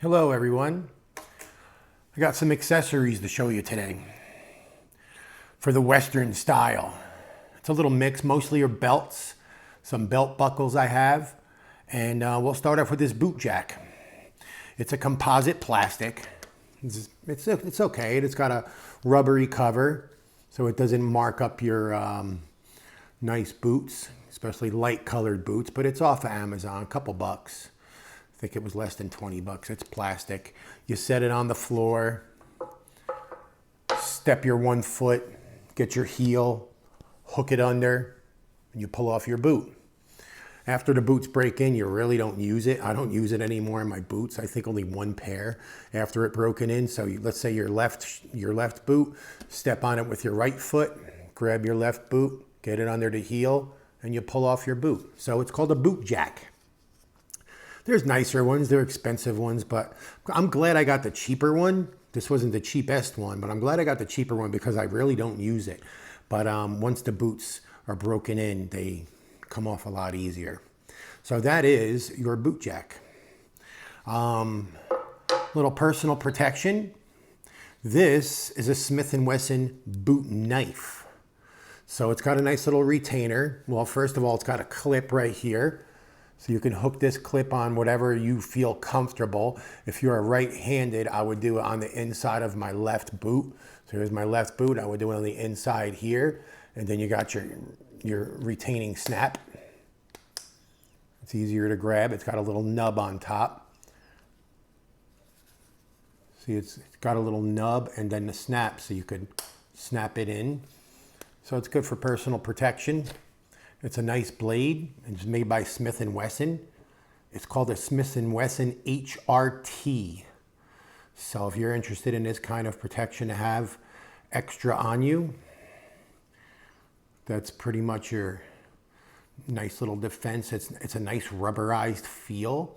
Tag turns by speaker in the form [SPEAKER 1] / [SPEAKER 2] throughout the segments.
[SPEAKER 1] Hello everyone. I got some accessories to show you today for the Western style. It's a little mix, mostly are belts, some belt buckles I have, and we'll start off with this boot jack. It's a composite plastic. It's okay. It's got a rubbery cover so it doesn't mark up your nice boots, especially light colored boots, but it's off of Amazon, a couple bucks. I think it was less than 20 bucks. It's plastic. You set it on the floor, step your 1 foot, get your heel, hook it under, and you pull off your boot. After the boots break in, you really don't use it. I don't use it anymore in my boots. I think only 1 pair after it broken in. So let's say your left boot, step on it with your right foot, grab your left boot, get it under the heel, and you pull off your boot. So it's called a boot jack. There's nicer ones, there are expensive ones, but I'm glad I got the cheaper one. This wasn't the cheapest one, but I'm glad I got the cheaper one because I really don't use it. But once the boots are broken in, they come off a lot easier. So that is your boot jack. Little personal protection. This is a Smith & Wesson boot knife. So it's got a nice little retainer. Well, first of all, it's got a clip right here. So you can hook this clip on whatever you feel comfortable. If you're right-handed, I would do it on the inside of my left boot. So here's my left boot. I would do it on the inside here. And then you got your retaining snap. It's easier to grab. It's got a little nub on top. See, it's got a little nub and then the snap, so you could snap it in. So it's good for personal protection. It's a nice blade. It's made by Smith & Wesson. It's called a Smith & Wesson HRT. So if you're interested in this kind of protection to have extra on you, that's pretty much your nice little defense. It's a nice rubberized feel.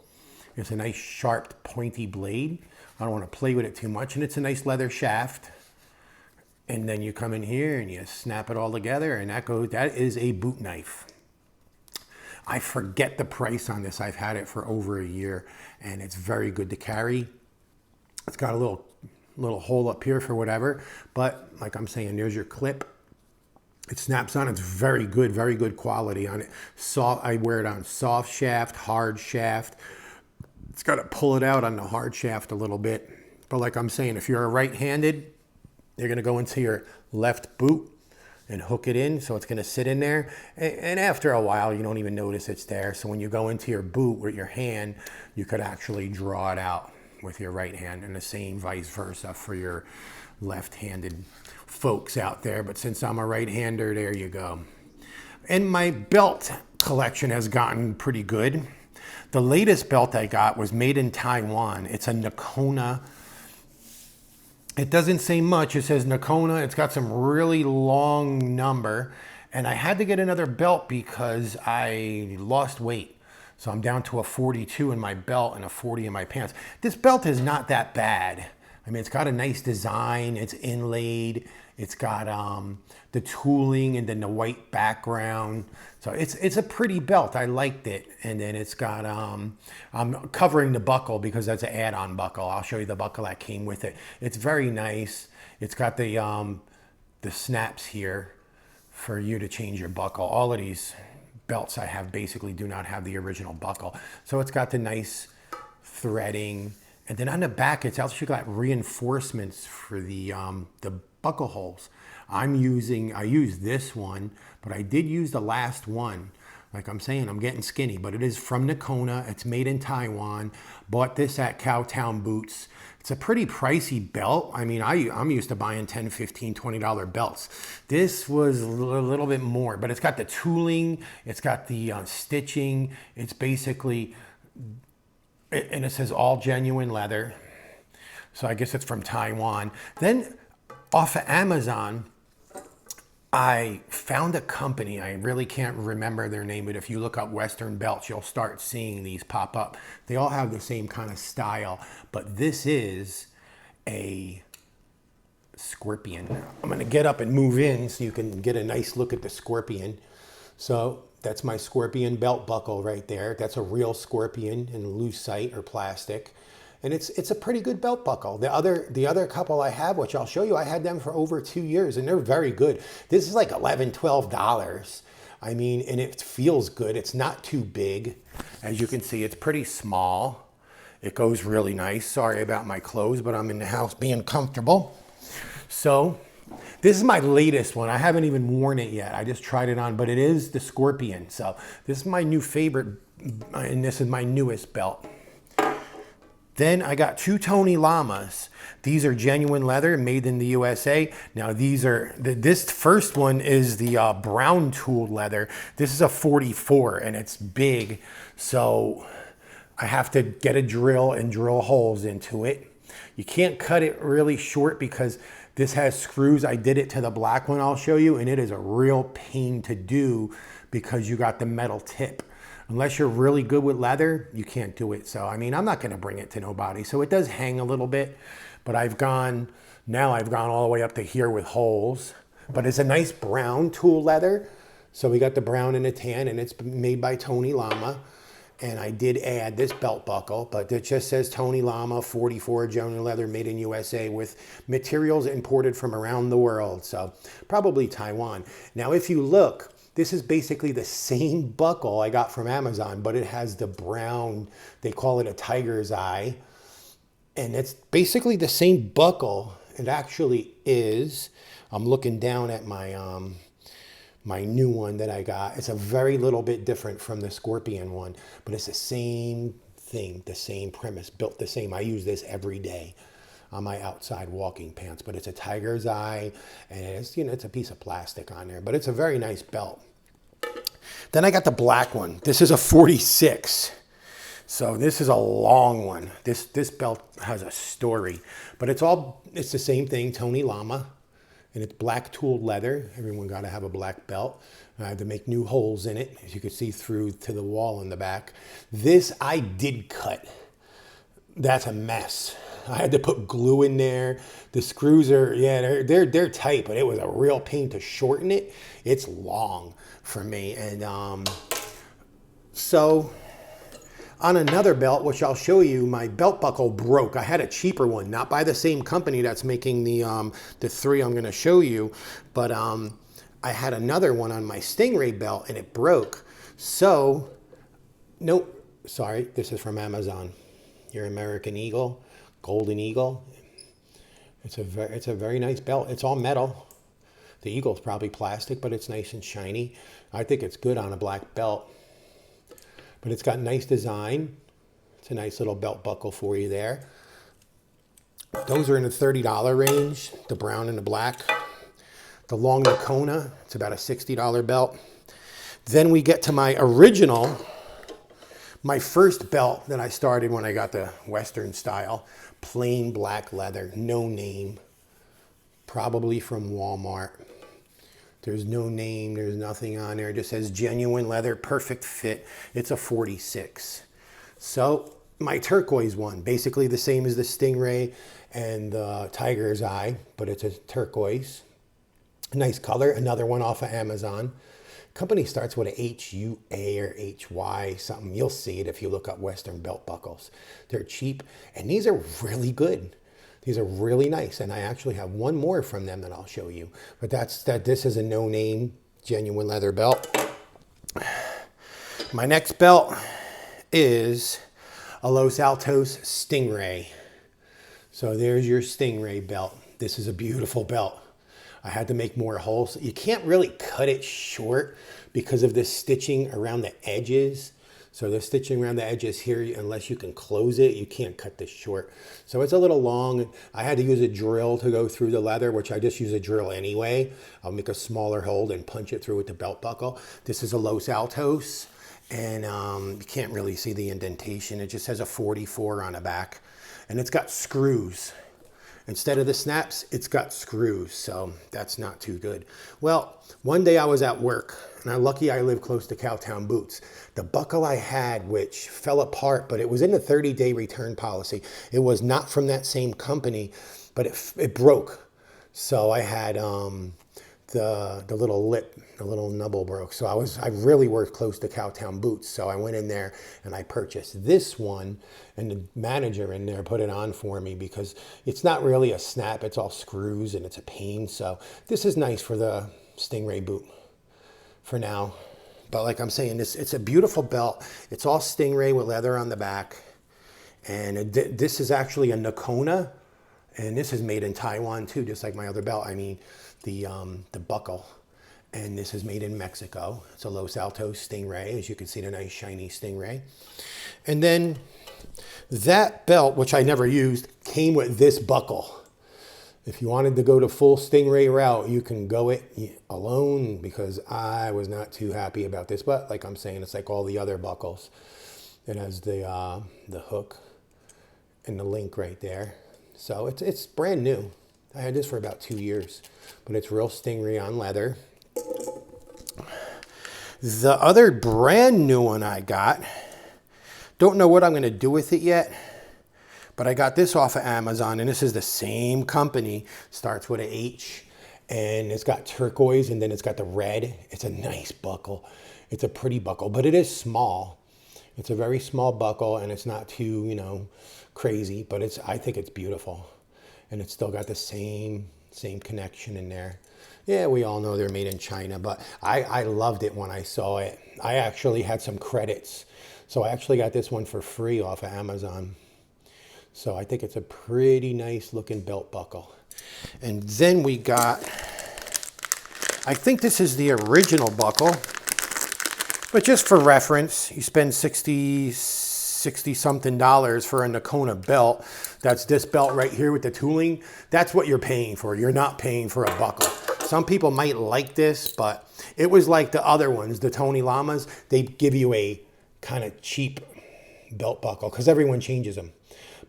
[SPEAKER 1] It's a nice sharp pointy blade. I don't want to play with it too much. And it's a nice leather shaft. And then you come in here and you snap it all together, and that is a boot knife. I forget the price on this. I've had it for over a year, and it's very good to carry. It's got a little hole up here for whatever, but like I'm saying, there's your clip. It snaps on. It's very good quality on it. I wear it on soft shaft, hard shaft. It's got to pull it out on the hard shaft a little bit. But like I'm saying, if you're right-handed, you're going to go into your left boot and hook it in, so it's going to sit in there. And after a while, you don't even notice it's there. So when you go into your boot with your hand, you could actually draw it out with your right hand, and the same vice versa for your left-handed folks out there. But since I'm a right-hander, there you go. And my belt collection has gotten pretty good. The latest belt I got was made in Taiwan. It's a Nakona. It doesn't say much. It says Nakona. It's got some really long number. And I had to get another belt because I lost weight. So I'm down to a 42 in my belt and a 40 in my pants. This belt is not that bad. I mean, it's got a nice design. It's inlaid. It's got the tooling and then the white background. So it's a pretty belt. I liked it. And then it's got, I'm covering the buckle because that's an add-on buckle. I'll show you the buckle that came with it. It's very nice. It's got the snaps here for you to change your buckle. All of these belts I have basically do not have the original buckle. So it's got the nice threading. And then on the back, it's actually got reinforcements for the buckle holes. I use this one, but I did use the last one. Like I'm saying, I'm getting skinny, but it is from Nakona. It's made in Taiwan. Bought this at Cowtown Boots. It's a pretty pricey belt. I mean, I'm used to buying $10, $15, $20 belts. This was a little bit more, but it's got the tooling. It's got the stitching. It's basically, and it says all genuine leather. So I guess it's from Taiwan. Then off of Amazon, I found a company. I really can't remember their name, but if you look up Western belts, you'll start seeing these pop up. They all have the same kind of style, but this is a Scorpion. I'm going to get up and move in so you can get a nice look at the Scorpion. So that's my Scorpion belt buckle right there. That's a real Scorpion in lucite or plastic. And it's a pretty good belt buckle. The other couple I have, which I'll show you, I had them for over 2 years and they're very good. This is like $11, $12. I mean, and it feels good. It's not too big. As you can see, it's pretty small. It goes really nice. Sorry about my clothes, but I'm in the house being comfortable. So this is my latest one. I haven't even worn it yet. I just tried it on, but it is the Scorpion. So this is my new favorite, and this is my newest belt. Then I got 2 Tony Llamas. These are genuine leather, made in the USA. Now this first one is the brown tooled leather. This is a 44 and it's big. So I have to get a drill and drill holes into it. You can't cut it really short because this has screws. I did it to the black one I'll show you, and it is a real pain to do because you got the metal tip. Unless you're really good with leather, you can't do it. So, I mean, I'm not going to bring it to nobody. So it does hang a little bit, but now I've gone all the way up to here with holes. But it's a nice brown tool leather. So we got the brown and the tan, and it's made by Tony Llama. And I did add this belt buckle, but it just says Tony Llama 44 genuine leather made in USA with materials imported from around the world. So probably Taiwan. Now, if you look, this is basically the same buckle I got from Amazon, but it has the brown, they call it a tiger's eye. And it's basically the same buckle. It actually is. I'm looking down at my my new one that I got. It's a very little bit different from the Scorpion one, but it's the same thing, the same premise, built the same. I use this every day on my outside walking pants, but it's a tiger's eye, and it's, you know, it's a piece of plastic on there, but it's a very nice belt. Then I got the black one. This is a 46. So this is a long one. This belt has a story, but it's the same thing, Tony Llama, and it's black tooled leather. Everyone got to have a black belt. I had to make new holes in it, as you can see through to the wall in the back. This I did cut. That's a mess. I had to put glue in there. The screws are, yeah, they're tight, but it was a real pain to shorten it. It's long for me. And so on another belt, which I'll show you, my belt buckle broke. I had a cheaper one, not by the same company that's making the 3 I'm gonna show you, but I had another one on my Stingray belt and it broke. So, nope, sorry, this is from Amazon. Your American Eagle, Golden Eagle. It's a very nice belt. It's all metal. The Eagle's probably plastic, but it's nice and shiny. I think it's good on a black belt. But it's got nice design. It's a nice little belt buckle for you there. Those are in the $30 range, the brown and the black. The long Nakona, it's about a $60 belt. Then we get to my original, my first belt that I started when I got the Western style, plain black leather, no name, probably from Walmart. There's no name, there's nothing on there. It just says genuine leather, perfect fit. It's a 46. So my turquoise one, basically the same as the Stingray and the Tiger's Eye, but it's a turquoise. Nice color, another one off of Amazon. Company starts with a HUA or HY, something. You'll see it if you look up Western belt buckles. They're cheap, and these are really good. These are really nice, and I actually have one more from them that I'll show you. But this is a no-name, genuine leather belt. My next belt is a Los Altos Stingray. So there's your Stingray belt. This is a beautiful belt. I had to make more holes. You can't really cut it short because of this stitching around the edges. So the stitching around the edges here, unless you can close it, you can't cut this short. So it's a little long. I had to use a drill to go through the leather, which I just use a drill anyway. I'll make a smaller hole and punch it through with the belt buckle. This is a Los Altos, and you can't really see the indentation. It just has a 44 on the back, and it's got screws. Instead of the snaps, it's got screws, so that's not too good. Well, one day I was at work, and I'm lucky I live close to Cowtown Boots. The buckle I had, which fell apart, but it was in the 30-day return policy. It was not from that same company, but it broke. So I had the little lip, the little nubble broke. So I really worked close to Cowtown Boots. So I went in there and I purchased this one, and the manager in there put it on for me because it's not really a snap. It's all screws and it's a pain. So this is nice for the Stingray boot for now. But like I'm saying, it's a beautiful belt. It's all Stingray with leather on the back. And this is actually a Nakona. And this is made in Taiwan too, just like my other belt. I mean, the buckle. And this is made in Mexico. It's a Los Altos Stingray. As you can see, the nice shiny Stingray. And then that belt, which I never used, came with this buckle. If you wanted to go the full Stingray route, you can go it alone, because I was not too happy about this. But like I'm saying, it's like all the other buckles. It has the hook and the link right there. So it's brand new. I had this for about 2 years, but it's real Stingray on leather. The other brand new one I got, don't know what I'm going to do with it yet, but I got this off of Amazon, and this is the same company. Starts with an H, and it's got turquoise, and then it's got the red. It's a nice buckle. It's a pretty buckle, but it is small. It's a very small buckle, and it's not too, you know, crazy, but I think it's beautiful. And it's still got the same connection in there. Yeah, we all know they're made in China, but I loved it when I saw it. I actually had some credits, so I actually got this one for free off of Amazon. So I think it's a pretty nice looking belt buckle. And then we got, I think this is the original buckle, but just for reference, you spend $60 something for a Nakona belt. That's this belt right here with the tooling. That's what you're paying for. You're not paying for a buckle. Some people might like this, but it was like the other ones, the Tony Llamas. They give you a kind of cheap belt buckle because everyone changes them.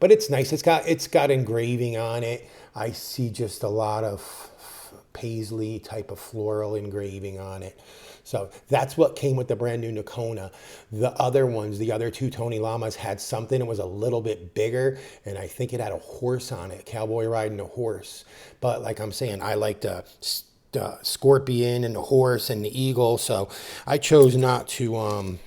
[SPEAKER 1] But it's nice. It's got engraving on it. I see just a lot of paisley type of floral engraving on it. So that's what came with the brand new Nakona. The other ones, the other two Tony Llamas, had something that was a little bit bigger, and I think it had a horse on it, cowboy riding a horse. But like I'm saying, I like the scorpion and the horse and the eagle, so I chose not to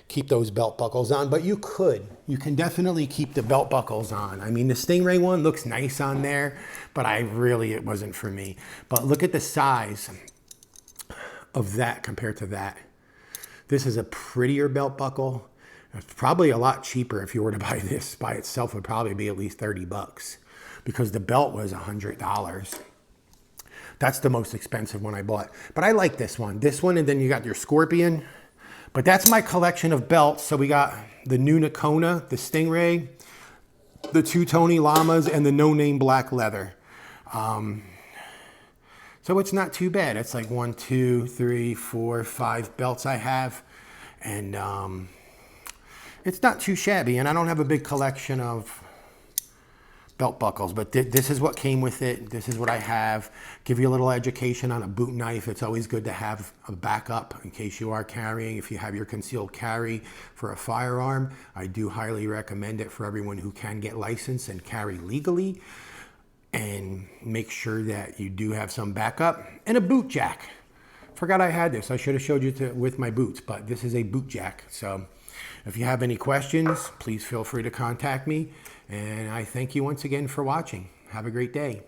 [SPEAKER 1] keep those belt buckles on, but you can definitely keep the belt buckles on. I mean, the Stingray one looks nice on there, but it wasn't for me. But look at the size of that compared to that. This is a prettier belt buckle. It's probably a lot cheaper. If you were to buy this by itself, would probably be at least 30 bucks because the belt was $100. That's the most expensive one I bought. But I like this one, and then you got your scorpion. But that's my collection of belts. So we got the new Nakona, the Stingray, the two Tony Llamas, and the no-name black leather. So it's not too bad. It's like 1, 2, 3, 4, 5 belts I have. And it's not too shabby. And I don't have a big collection of belt buckles, but this is what came with it. This is what I have. Give you a little education on a boot knife. It's always good to have a backup in case you are carrying. If you have your concealed carry for a firearm, I do highly recommend it for everyone who can get licensed and carry legally. And make sure that you do have some backup. And a boot jack. Forgot I had this. I should have showed you with my boots, but this is a boot jack. So if you have any questions, please feel free to contact me. And I thank you once again for watching. Have a great day.